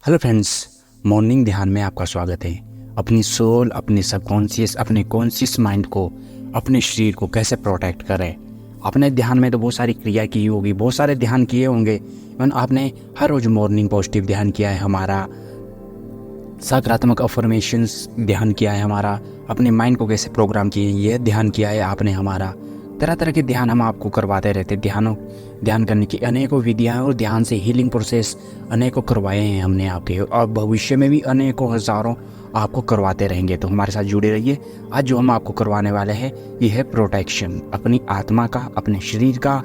Hello friends, morning ध्यान में आपका स्वागत है। अपनी सोल, अपने सबकॉन्शियस, अपने कॉन्शियस माइंड को, अपने शरीर को कैसे प्रोटेक्ट करें। आपने ध्यान में तो बहुत सारी क्रिया की होगी, बहुत सारे ध्यान किए होंगे। इवन आपने हर रोज़ मॉर्निंग पॉजिटिव ध्यान किया है, हमारा सकारात्मक अफर्मेशंस ध्यान किया है, हमारा अपने माइंड को कैसे प्रोग्राम किए ये ध्यान किया है आपने। हमारा तरह तरह के ध्यान हम आपको करवाते रहते। ध्यान करने की अनेकों विधियाँ और ध्यान से हीलिंग प्रोसेस अनेकों करवाए हैं हमने आपके, और भविष्य में भी अनेकों हज़ारों आपको करवाते रहेंगे। तो हमारे साथ जुड़े रहिए। आज जो हम आपको करवाने वाले हैं ये है प्रोटेक्शन, अपनी आत्मा का, अपने शरीर का,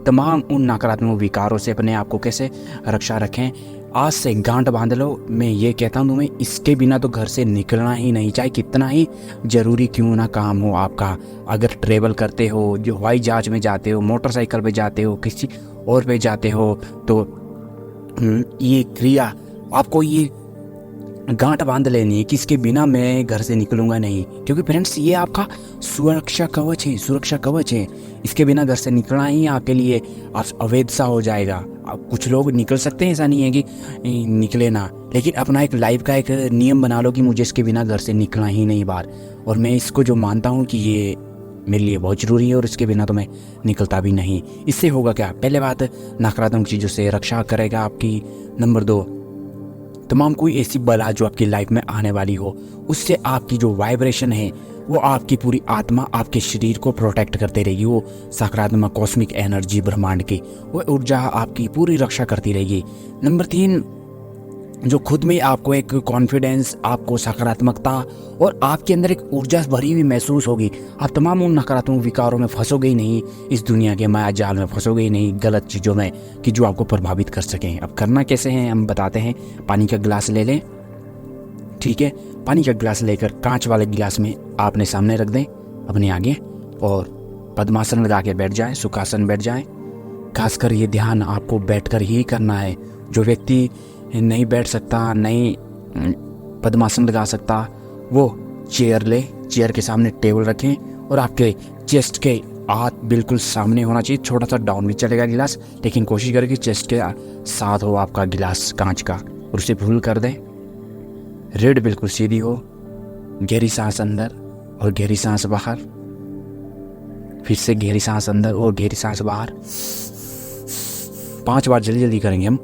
तमाम उन नकारात्मक विकारों से अपने आप को कैसे रक्षा रखें। आज से गांठ बांध लो। मैं ये कहता हूँ तुम्हें, इसके बिना तो घर से निकलना ही नहीं, चाहे कितना ही ज़रूरी क्यों ना काम हो आपका। अगर ट्रेवल करते हो, जो हवाई जहाज में जाते हो, मोटरसाइकिल पे जाते हो, किसी और पे जाते हो, तो ये क्रिया आपको ये गांठ बांध लेनी है कि इसके बिना मैं घर से निकलूंगा नहीं। क्योंकि फ्रेंड्स, ये आपका सुरक्षा कवच है, सुरक्षा कवच है। इसके बिना घर से निकलना ही आपके लिए अवैध सा हो जाएगा। कुछ लोग निकल सकते हैं, ऐसा नहीं है कि निकले ना, लेकिन अपना एक लाइफ का एक नियम बना लो कि मुझे इसके बिना घर से निकलना ही नहीं बाहर। और मैं इसको जो मानता हूँ कि ये मेरे लिए बहुत ज़रूरी है और इसके बिना तो मैं निकलता भी नहीं। इससे होगा क्या? पहले बात, नकारात्मक चीज़ों से रक्षा करेगा आपकी। नंबर 2, तमाम कोई ऐसी बला जो आपकी लाइफ में आने वाली हो, उससे आपकी जो वाइब्रेशन है वो आपकी पूरी आत्मा, आपके शरीर को प्रोटेक्ट करते रहेगी। वो सकारात्मक कॉस्मिक एनर्जी, ब्रह्मांड की वो ऊर्जा आपकी पूरी रक्षा करती रहेगी। नंबर 3, जो खुद में आपको एक कॉन्फिडेंस, आपको सकारात्मकता और आपके अंदर एक ऊर्जा भरी हुई महसूस होगी। आप तमाम उन नकारात्मक विकारों में फंसोगे ही नहीं, इस दुनिया के माया जाल में फंसोगे ही नहीं, गलत चीज़ों में कि जो आपको प्रभावित कर सकें। अब करना कैसे है हम बताते हैं। पानी का गिलास ले लें, ठीक है। पानी का गिलास लेकर कांच वाले गिलास में आपने सामने रख दें अपने आगे, और पद्मासन लगा के बैठ जाए, सुखासन बैठ जाए। खासकर ये ध्यान आपको बैठकर ही करना है। जो व्यक्ति नहीं बैठ सकता, नहीं पद्मासन लगा सकता, वो चेयर ले, चेयर के सामने टेबल रखें और आपके चेस्ट के हाथ बिल्कुल सामने होना चाहिए। छोटा सा डाउन भी चलेगा गिलास, लेकिन कोशिश करें कि चेस्ट के साथ हो आपका गिलास कांच का, और उसे फुल कर दें। रीढ़ बिल्कुल सीधी हो, गहरी सांस अंदर और गहरी सांस बाहर, फिर से गहरी सांस अंदर और गहरी सांस बाहर। 5 बार जल्दी जल्दी करेंगे हम।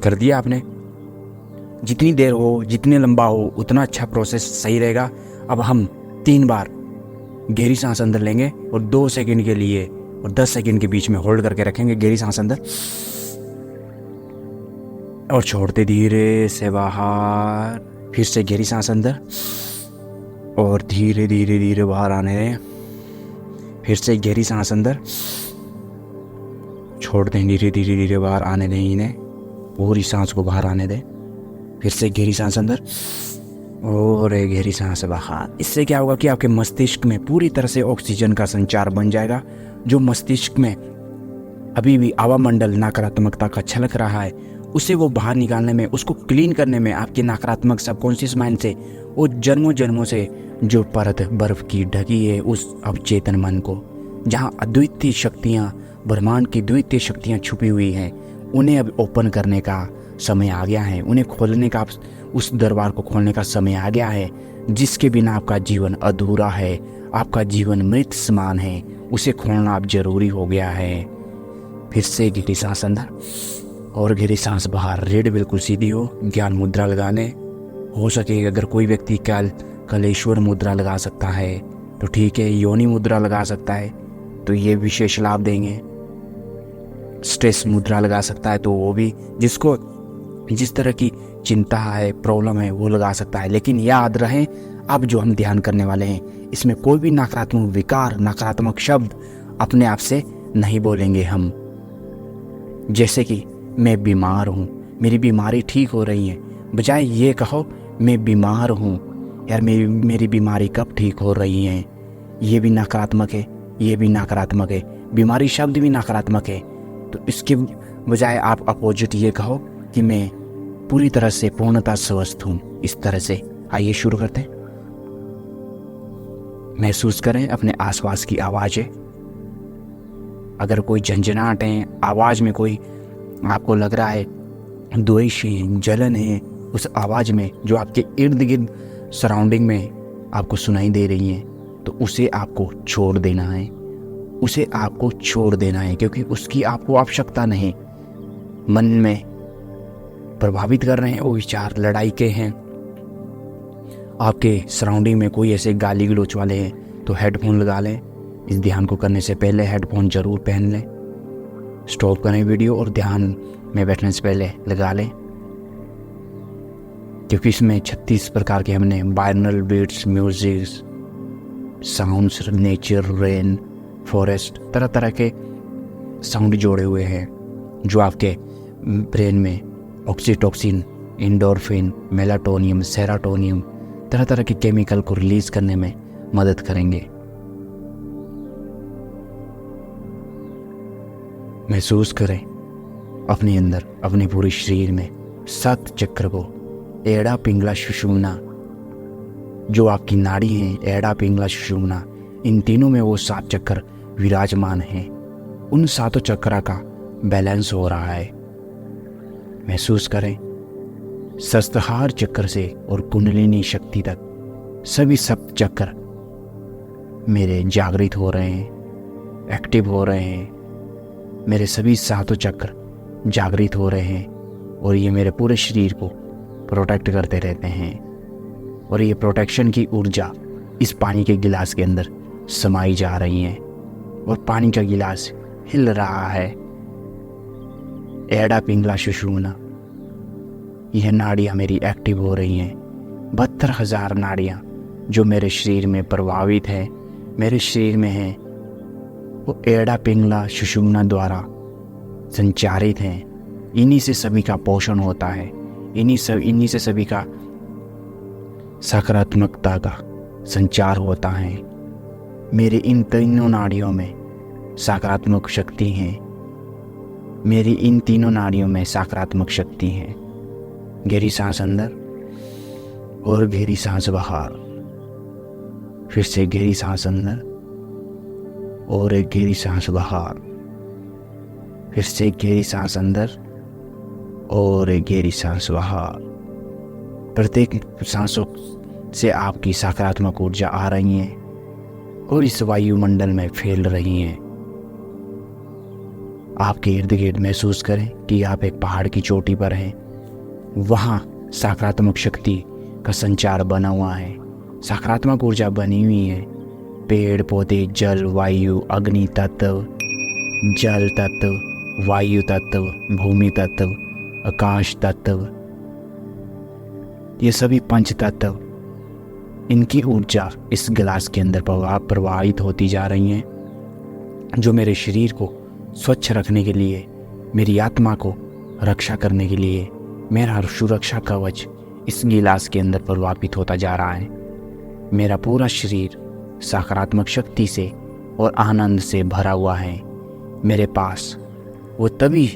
कर दिया आपने? जितनी देर हो, जितने लंबा हो, उतना अच्छा प्रोसेस सही रहेगा। अब हम 3 बार गहरी सांस अंदर लेंगे और 2 सेकंड के लिए और 10 सेकंड के बीच में होल्ड करके रखेंगे गहरी सांस अंदर, और छोड़ते धीरे से बाहर। फिर से गहरी सांस अंदर और धीरे धीरे धीरे बाहर आने दें। फिर से गहरी सांस अंदर, छोड़ते हैं, धीरे धीरे धीरे बाहर आने दें इन्हें, पूरी सांस को बाहर आने दें। फिर से गहरी सांस अंदर और एक गहरी सांस बाहर। इससे क्या होगा कि आपके मस्तिष्क में पूरी तरह से ऑक्सीजन का संचार बन जाएगा। जो मस्तिष्क में अभी भी आवामंडल नकारात्मकता का छलक रहा है, उसे वो बाहर निकालने में, उसको क्लीन करने में, आपके नकारात्मक सबकॉन्शियस माइंड से वो जन्मों जन्मों से जो परत बर्फ की ढकी है उस अवचेतन मन को, जहाँ अद्वितीय शक्तियाँ, ब्रह्मांड की द्वितीय शक्तियाँ छुपी हुई हैं, उन्हें अब ओपन करने का समय आ गया है। उन्हें खोलने का, उस दरबार को खोलने का समय आ गया है, जिसके बिना आपका जीवन अधूरा है, आपका जीवन मृत समान है। उसे खोलना अब जरूरी हो गया है। फिर से गहरी सांस अंदर और गहरी सांस बाहर। रीढ़ बिल्कुल सीधी हो, ज्ञान मुद्रा लगाने, हो सके अगर कोई व्यक्ति कलेश्वर मुद्रा लगा सकता है तो ठीक है, योनि मुद्रा लगा सकता है तो ये विशेष लाभ देंगे। स्ट्रेस मुद्रा लगा सकता है तो वो भी, जिसको जिस तरह की चिंता है, प्रॉब्लम है, वो लगा सकता है। लेकिन याद रहे, अब जो हम ध्यान करने वाले हैं, इसमें कोई भी नकारात्मक विकार, नकारात्मक शब्द अपने आप से नहीं बोलेंगे हम। जैसे कि मैं बीमार हूँ, मेरी बीमारी ठीक हो रही है, बजाय ये कहो मैं बीमार हूँ, यार मेरी बीमारी कब ठीक हो रही है। ये भी नकारात्मक है, ये भी नकारात्मक है, बीमारी शब्द भी नकारात्मक है। तो इसके बजाय आप अपोजिट ये कहो कि मैं पूरी तरह से पूर्णतः स्वस्थ हूँ। इस तरह से आइए शुरू करते हैं। महसूस करें अपने आसपास की आवाज़ें, अगर कोई झंझनाहट है, आवाज़ में कोई आपको लग रहा है द्वेष है, जलन है, उस आवाज़ में जो आपके इर्द गिर्द सराउंडिंग में आपको सुनाई दे रही है, तो उसे आपको छोड़ देना है, उसे आपको छोड़ देना है, क्योंकि उसकी आपको आवश्यकता नहीं। मन में प्रभावित कर रहे हैं वो विचार, लड़ाई के हैं, आपके सराउंडिंग में कोई ऐसे गाली गलौच वाले हैं, तो हेडफोन लगा लें। इस ध्यान को करने से पहले हेडफोन ज़रूर पहन लें। स्टॉप करें वीडियो और ध्यान में बैठने से पहले लगा लें, क्योंकि इसमें 36 प्रकार के हमने binaural beats, music, sounds, nature, rain, forest, तरह तरह के साउंड जोड़े हुए हैं जो आपके ब्रेन में ऑक्सीटोसिन, एंडोर्फिन, मेलाटोनियम, सेरोटोनियम, तरह तरह के केमिकल को रिलीज करने में मदद करेंगे। महसूस करें अपने अंदर, अपने पूरे शरीर में 7 चक्र को, एड़ा, पिंगला, सुषुम्ना, जो आपकी नाड़ी है, एड़ा, पिंगला, सुषुम्ना, इन तीनों में वो 7 चक्र विराजमान हैं। उन 7 चक्र का बैलेंस हो रहा है। महसूस करें सहस्त्रहार चक्र से और कुंडलिनी शक्ति तक सभी 7 चक्र मेरे जागृत हो रहे हैं, एक्टिव हो रहे हैं। मेरे सभी 7 चक्र जागृत हो रहे हैं और ये मेरे पूरे शरीर को प्रोटेक्ट करते रहते हैं। और ये प्रोटेक्शन की ऊर्जा इस पानी के गिलास के अंदर समाई जा रही है और पानी का गिलास हिल रहा है। एड़ा, पिंगला, सुषुम्ना, यह नाड़ियाँ मेरी एक्टिव हो रही हैं। 72,000 नाड़ियाँ जो मेरे शरीर में प्रभावित है, मेरे शरीर में हैं, वो एड़ा, पिंगला, सुषुम्ना द्वारा संचारित हैं। इन्हीं से सभी का पोषण होता है, इन्हीं से सभी का सकारात्मकता का संचार होता है। मेरे इन तीनों नाड़ियों में सकारात्मक शक्ति है। मेरी इन तीनों नाड़ियों में सकारात्मक शक्ति है। गहरी सांस अंदर और गहरी सांस बाहर, फिर से गहरी सांस अंदर और एक गहरी सांस बाहर, फिर से गहरी सांस अंदर और एक गहरी सांस बाहर। प्रत्येक सांसों से आपकी सकारात्मक ऊर्जा आ रही है और इस वायुमंडल में फैल रही हैं। आपके इर्द गिर्द महसूस करें कि आप एक पहाड़ की चोटी पर हैं। वहाँ सकारात्मक शक्ति का संचार बना हुआ है, सकारात्मक ऊर्जा बनी हुई है। पेड़ पौधे, जल, वायु, अग्नि तत्व, जल तत्व, वायु तत्व, भूमि तत्व, आकाश तत्व, ये सभी पंच तत्व, इनकी ऊर्जा इस गिलास के अंदर प्रवाहित होती जा रही हैं, जो मेरे शरीर को स्वच्छ रखने के लिए, मेरी आत्मा को रक्षा करने के लिए, मेरा सुरक्षा कवच इस गिलास के अंदर प्रभावित होता जा रहा है। मेरा पूरा शरीर सकारात्मक शक्ति से और आनंद से भरा हुआ है। मेरे पास वो तभी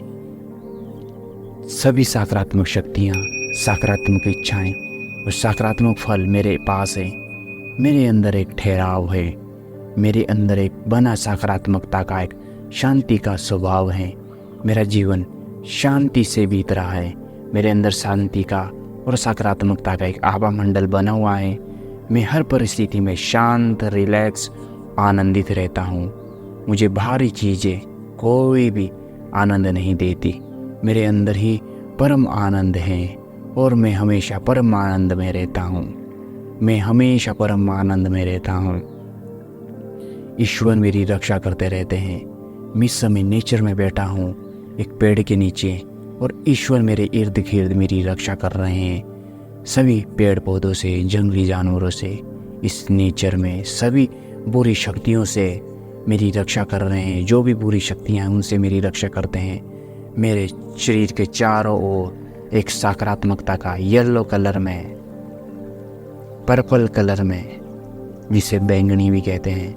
सभी सकारात्मक शक्तियाँ, सकारात्मक इच्छाएं और सकारात्मक फल मेरे पास है। मेरे अंदर एक ठहराव है, मेरे अंदर एक बना सकारात्मकता का एक शांति का स्वभाव है। मेरा जीवन शांति से बीत रहा है। मेरे अंदर शांति का और सकारात्मकता का एक आभा मंडल बना हुआ है। मैं हर परिस्थिति में शांत, रिलैक्स, आनंदित रहता हूँ। मुझे बाहरी चीज़ें कोई भी आनंद नहीं देती। मेरे अंदर ही परम आनंद है और मैं हमेशा परम आनंद में रहता हूँ। मैं हमेशा परम आनंद में रहता हूँ। ईश्वर मेरी रक्षा करते रहते हैं। मैं इस समय नेचर में बैठा हूँ, एक पेड़ के नीचे, और ईश्वर मेरे इर्द गिर्द मेरी रक्षा कर रहे हैं। सभी पेड़ पौधों से, जंगली जानवरों से, इस नेचर में सभी बुरी शक्तियों से मेरी रक्षा कर रहे हैं। जो भी बुरी शक्तियाँ हैं उनसे मेरी रक्षा करते हैं। मेरे शरीर के चारों ओर एक सकारात्मकता का येलो कलर में, पर्पल कलर में, जिसे बैंगनी भी कहते हैं,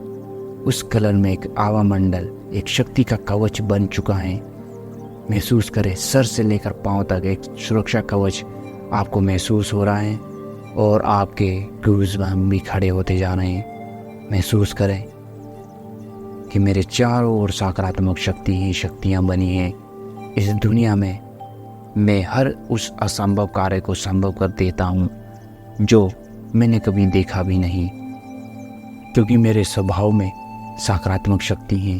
उस कलर में एक आवा मंडल, एक शक्ति का कवच बन चुका है। महसूस करें सर से लेकर पांव तक एक सुरक्षा कवच आपको महसूस हो रहा है और आपके गूज़बम्प भी खड़े होते जा रहे हैं। महसूस करें कि मेरे चारों ओर सकारात्मक शक्ति ही शक्तियाँ बनी हैं। इस दुनिया में मैं हर उस असंभव कार्य को संभव कर देता हूँ जो मैंने कभी देखा भी नहीं, क्योंकि मेरे स्वभाव में सकारात्मक शक्ति है,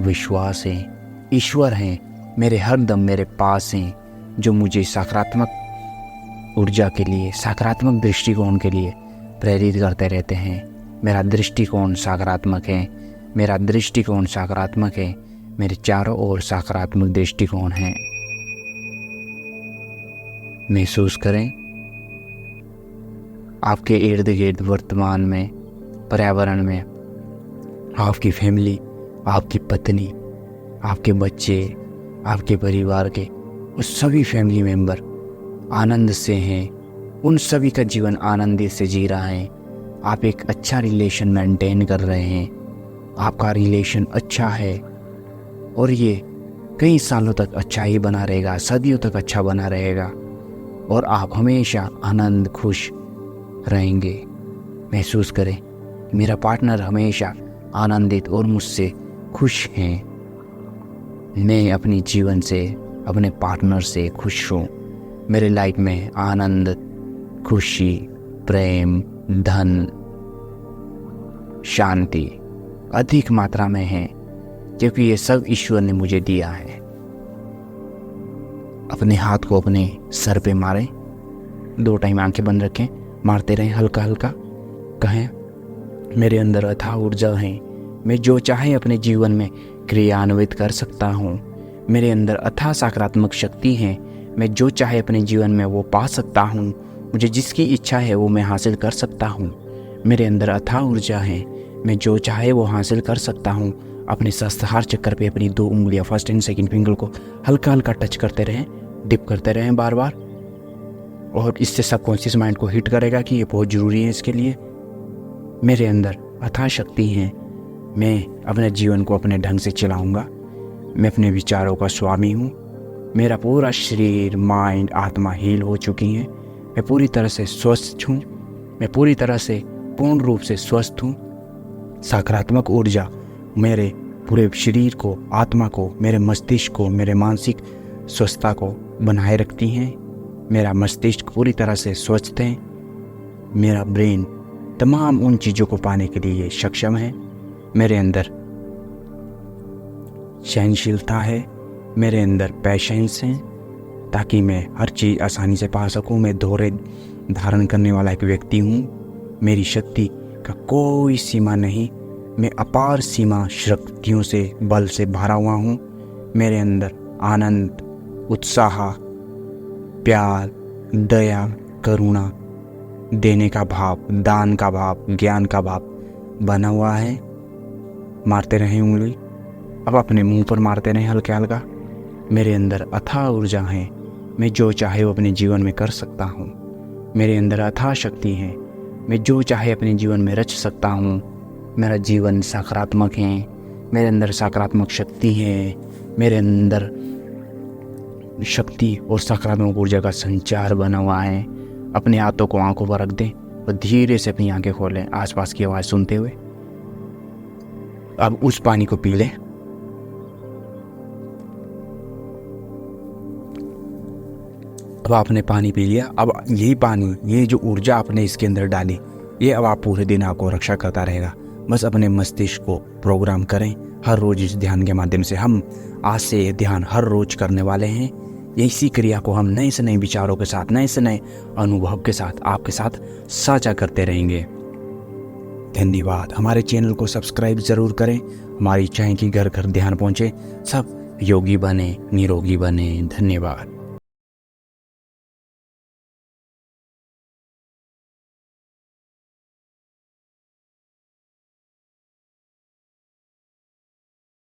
विश्वास है, ईश्वर हैं मेरे हर दम मेरे पास हैं, जो मुझे सकारात्मक ऊर्जा के लिए, सकारात्मक दृष्टिकोण के लिए प्रेरित करते रहते हैं। मेरा दृष्टिकोण सकारात्मक है, मेरा दृष्टिकोण सकारात्मक है, मेरे चारों ओर सकारात्मक दृष्टिकोण है। महसूस करें आपके इर्द गिर्द वर्तमान में पर्यावरण में आपकी फैमिली, आपकी पत्नी, आपके बच्चे, आपके परिवार के उस सभी फैमिली मेंबर आनंद से हैं, उन सभी का जीवन आनंदित से जी रहा है। आप एक अच्छा रिलेशन मेंटेन कर रहे हैं, आपका रिलेशन अच्छा है और ये कई सालों तक अच्छा ही बना रहेगा, सदियों तक अच्छा बना रहेगा और आप हमेशा आनंद खुश रहेंगे। महसूस करें मेरा पार्टनर हमेशा आनंदित और मुझसे खुश हैं। मैं अपनी जीवन से, अपने पार्टनर से खुश हूँ। मेरे लाइफ में आनंद, खुशी, प्रेम, धन, शांति अधिक मात्रा में है, क्योंकि ये सब ईश्वर ने मुझे दिया है। अपने हाथ को अपने सर पे मारें, 2 टाइम आंखें बंद रखें, मारते रहें हल्का हल्का। कहें मेरे अंदर अथाह ऊर्जा है, मैं जो चाहे अपने जीवन में क्रियान्वित कर सकता हूँ। मेरे अंदर अथाह सकारात्मक शक्ति है, मैं जो चाहे अपने जीवन में वो पा सकता हूँ। मुझे जिसकी इच्छा है वो मैं हासिल कर सकता हूँ। मेरे अंदर अथाह ऊर्जा है, मैं जो चाहे वो हासिल कर सकता हूँ। अपने सहस्त्रार चक्कर पे अपनी 2 उंगलियां फर्स्ट एंड सेकंड फिंगर को हल्का हल्का टच करते रहें, डिप करते रहें बार बार, और इससे सबकॉन्शियस माइंड को हिट करेगा कि ये बहुत ज़रूरी है इसके लिए। मेरे अंदर अथाह शक्ति है, मैं अपने जीवन को अपने ढंग से चलाऊँगा। मैं अपने विचारों का स्वामी हूँ। मेरा पूरा शरीर, माइंड, आत्मा हील हो चुकी है। मैं पूरी तरह से स्वस्थ हूँ। मैं पूरी तरह से पूर्ण रूप से स्वस्थ हूँ। सकारात्मक ऊर्जा मेरे पूरे शरीर को, आत्मा को, मेरे मस्तिष्क को, मेरे मानसिक स्वस्थता को बनाए रखती हैं। मेरा मस्तिष्क पूरी तरह से स्वस्थ है। मेरा ब्रेन तमाम उन चीज़ों को पाने के लिए सक्षम है। मेरे अंदर सहनशीलता है, मेरे अंदर पैशेंस है, ताकि मैं हर चीज़ आसानी से पा सकूं। मैं धैर्य धारण करने वाला एक व्यक्ति हूँ। मेरी शक्ति का कोई सीमा नहीं। मैं अपार सीमा शक्तियों से, बल से भरा हुआ हूँ। मेरे अंदर आनंद, उत्साह, प्यार, दया, करुणा, देने का भाव, दान का भाव, ज्ञान का भाव बना हुआ है। मारते रहें उंगली, अब अपने मुंह पर मारते रहें हल्का हल्का। मेरे अंदर अथाह ऊर्जा है, मैं जो चाहे वो अपने जीवन में कर सकता हूँ। मेरे अंदर अथाह शक्ति है, मैं जो चाहे अपने जीवन में रच सकता हूँ। मेरा जीवन सकारात्मक है, मेरे अंदर सकारात्मक शक्ति है। मेरे अंदर शक्ति और सकारात्मक ऊर्जा का संचार बना हुआ है। अपने हाथों को आंखों पर रख दें और धीरे से अपनी आंखें खोलें, आसपास की आवाज़ सुनते हुए। अब उस पानी को पी लें। अब आपने पानी पी लिया। अब यही पानी, ये जो ऊर्जा आपने इसके अंदर डाली, ये अब आप पूरे दिन आपको रक्षा करता रहेगा। बस अपने मस्तिष्क को प्रोग्राम करें। हर रोज़ इस ध्यान के माध्यम से, हम आज से ये ध्यान हर रोज़ करने वाले हैं। इसी क्रिया को हम नए से नए विचारों के साथ, नए से नए अनुभव के साथ आपके साथ साझा करते रहेंगे। धन्यवाद। हमारे चैनल को सब्सक्राइब ज़रूर करें। हमारी इच्छा है कि घर घर ध्यान पहुँचे, सब योगी बने, निरोगी बने। धन्यवाद।